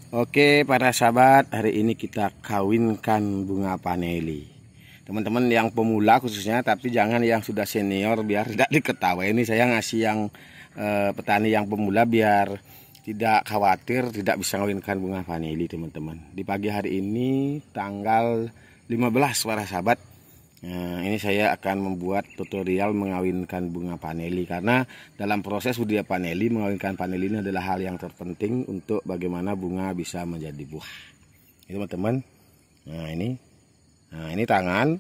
Oke para sahabat, hari ini kita kawinkan bunga paneli. Teman-teman yang pemula khususnya, tapi jangan yang sudah senior biar tidak diketahui. Ini saya ngasih yang petani yang pemula biar tidak khawatir tidak bisa kawinkan bunga paneli teman-teman. Di pagi hari ini tanggal 15 para sahabat. Nah, ini saya akan membuat tutorial mengawinkan bunga paneli, karena dalam proses budidaya paneli mengawinkan paneli ini adalah hal yang terpenting untuk bagaimana bunga bisa menjadi buah. Ini teman-teman. Nah ini tangan,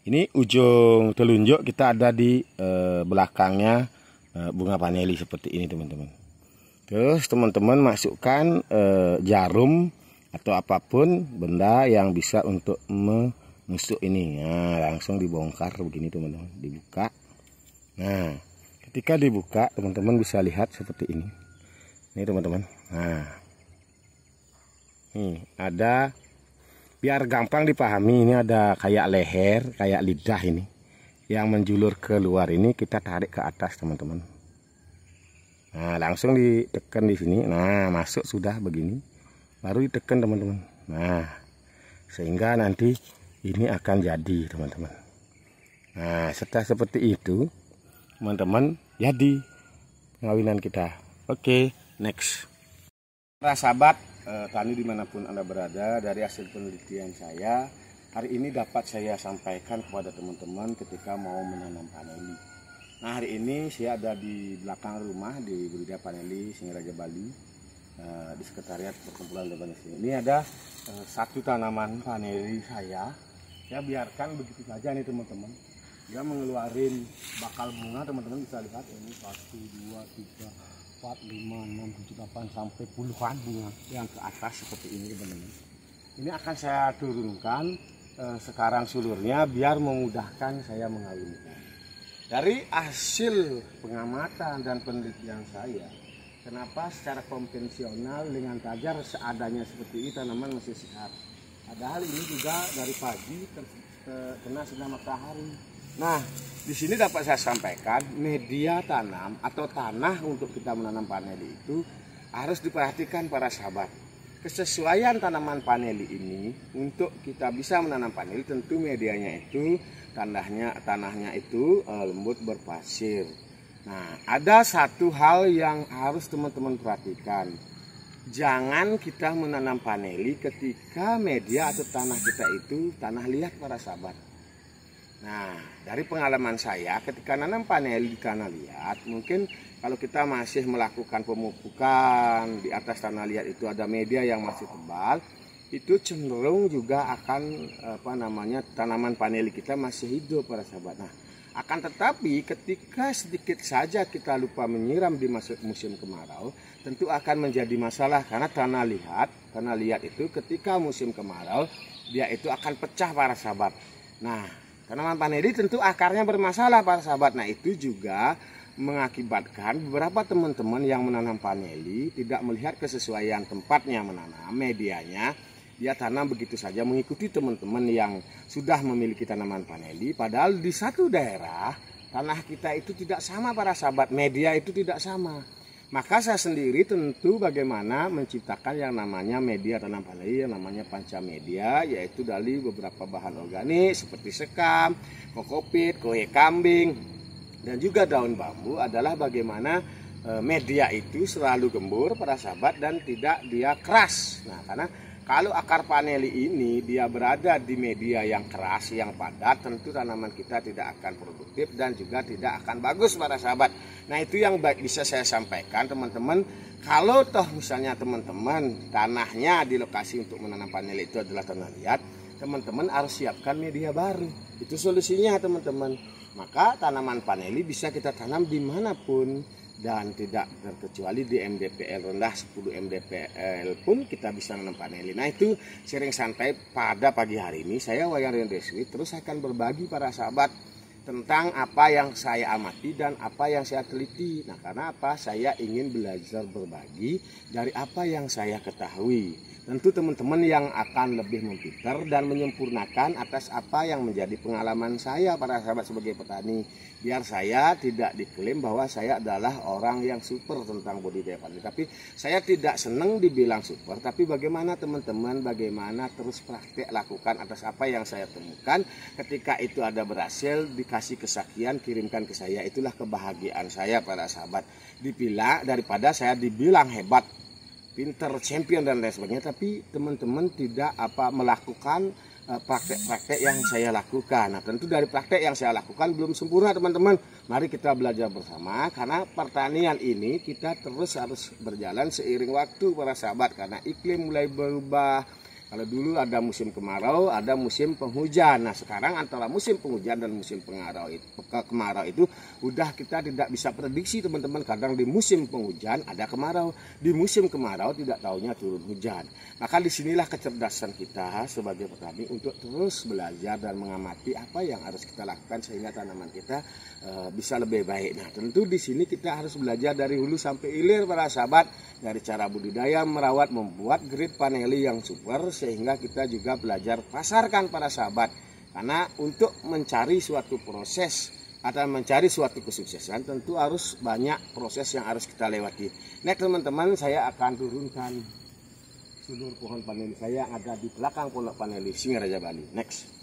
ini ujung telunjuk kita ada di belakangnya bunga paneli seperti ini teman-teman. Terus teman-teman masukkan jarum atau apapun benda yang bisa untuk menusuk ini. Nah, langsung dibongkar begini teman-teman, dibuka. Nah, ketika dibuka teman-teman bisa lihat seperti ini. Ini teman-teman. Nah, nih ada, biar gampang dipahami, ini ada kayak leher, kayak lidah ini yang menjulur keluar. Ini kita tarik ke atas teman-teman. Nah, langsung ditekan di sini. Nah, masuk sudah begini. Baru ditekan teman-teman. Nah, sehingga nanti ini akan jadi teman-teman. Nah, setelah seperti itu teman-teman, jadi pengawinan kita. Oke, next. Para sahabat tani dimanapun Anda berada, dari hasil penelitian saya hari ini dapat saya sampaikan kepada teman-teman ketika mau menanam paneli. Nah, hari ini saya ada di belakang rumah di budidaya paneli Singaraja Bali, di sekretariat perkumpulan Lebanon. Ini ada satu tanaman paneli saya biarkan begitu saja nih teman-teman. Dia mengeluarin bakal bunga, teman-teman bisa lihat ini 1, 2, 3, 4, 5, 6, 7, 8 sampai puluhan bunga yang ke atas seperti ini teman-teman. Ini akan saya turunkan sekarang sulurnya biar memudahkan saya mengawinkan. Dari hasil pengamatan dan penelitian saya, kenapa secara konvensional dengan tajar seadanya seperti ini tanaman masih sehat. Padahal ini juga dari pagi kena sinar matahari. Nah, di sini dapat saya sampaikan media tanam atau tanah untuk kita menanam paneli itu harus diperhatikan para sahabat. Kesesuaian tanaman paneli ini untuk kita bisa menanam paneli tentu medianya itu tanahnya itu lembut berpasir. Nah, ada satu hal yang harus teman-teman perhatikan. Jangan kita menanam paneli ketika media atau tanah kita itu tanah liat para sahabat. Nah, dari pengalaman saya ketika nanam paneli di tanah liat, mungkin kalau kita masih melakukan pemupukan di atas tanah liat itu ada media yang masih tebal, itu cenderung juga akan tanaman paneli kita masih hidup para sahabat. Nah, akan tetapi ketika sedikit saja kita lupa menyiram di musim kemarau, tentu akan menjadi masalah, karena tanah liat itu ketika musim kemarau dia itu akan pecah para sahabat. Nah, tanaman paneli tentu akarnya bermasalah para sahabat. Nah, itu juga mengakibatkan beberapa teman-teman yang menanam paneli tidak melihat kesesuaian tempatnya menanam medianya. Dia tanam begitu saja mengikuti teman-teman yang sudah memiliki tanaman paneli. Padahal di satu daerah tanah kita itu tidak sama para sahabat, media itu tidak sama. Maka saya sendiri tentu bagaimana menciptakan yang namanya media tanam paneli yang namanya pancamedia, yaitu dari beberapa bahan organik seperti sekam, kokopit, kohe kambing, dan juga daun bambu adalah bagaimana media itu selalu gembur para sahabat dan tidak dia keras. Nah, karena kalau akar paneli ini dia berada di media yang keras, yang padat, tentu tanaman kita tidak akan produktif dan juga tidak akan bagus para sahabat. Nah, itu yang bisa saya sampaikan teman-teman. Kalau toh misalnya teman-teman tanahnya di lokasi untuk menanam paneli itu adalah tanah liat, teman-teman harus siapkan media baru. Itu solusinya teman-teman. Maka tanaman paneli bisa kita tanam dimanapun, dan tidak terkecuali di MDPL rendah 10 MDPL pun kita bisa menanam paneli. Nah, itu sharing santai pada pagi hari ini. Saya Wayan Deswi terus akan berbagi para sahabat tentang apa yang saya amati dan apa yang saya teliti. Nah, karena apa? Saya ingin belajar berbagi dari apa yang saya ketahui. Tentu teman-teman yang akan lebih mempintar dan menyempurnakan atas apa yang menjadi pengalaman saya para sahabat sebagai petani. Biar saya tidak diklaim bahwa saya adalah orang yang super tentang budidaya padi. Tapi saya tidak senang dibilang super, tapi bagaimana teman-teman, bagaimana terus praktek lakukan atas apa yang saya temukan. Ketika itu ada berhasil, dikasih kesaksian, kirimkan ke saya. Itulah kebahagiaan saya para sahabat. Dibilang daripada saya dibilang hebat, pinter, champion dan lain sebagainya, tapi teman-teman tidak melakukan praktek-praktek yang saya lakukan. Nah, tentu dari praktek yang saya lakukan belum sempurna teman-teman. Mari kita belajar bersama, karena pertanian ini kita terus harus berjalan seiring waktu para sahabat, karena iklim mulai berubah. Kalau dulu ada musim kemarau, ada musim penghujan. Nah, sekarang antara musim penghujan dan musim kemarau itu udah kita tidak bisa prediksi teman-teman. Kadang di musim penghujan ada kemarau, di musim kemarau tidak tahunya turun hujan. Maka disinilah kecerdasan kita sebagai petani untuk terus belajar dan mengamati apa yang harus kita lakukan sehingga tanaman kita bisa lebih baik. Nah, tentu di sini kita harus belajar dari hulu sampai hilir para sahabat, dari cara budidaya, merawat, membuat grid paneli yang super, sehingga kita juga belajar pasarkan para sahabat. Karena untuk mencari suatu proses atau mencari suatu kesuksesan tentu harus banyak proses yang harus kita lewati. Next teman-teman, saya akan turunkan sudut pohon paneli saya yang ada di belakang pondok paneli Singaraja Bali. Next.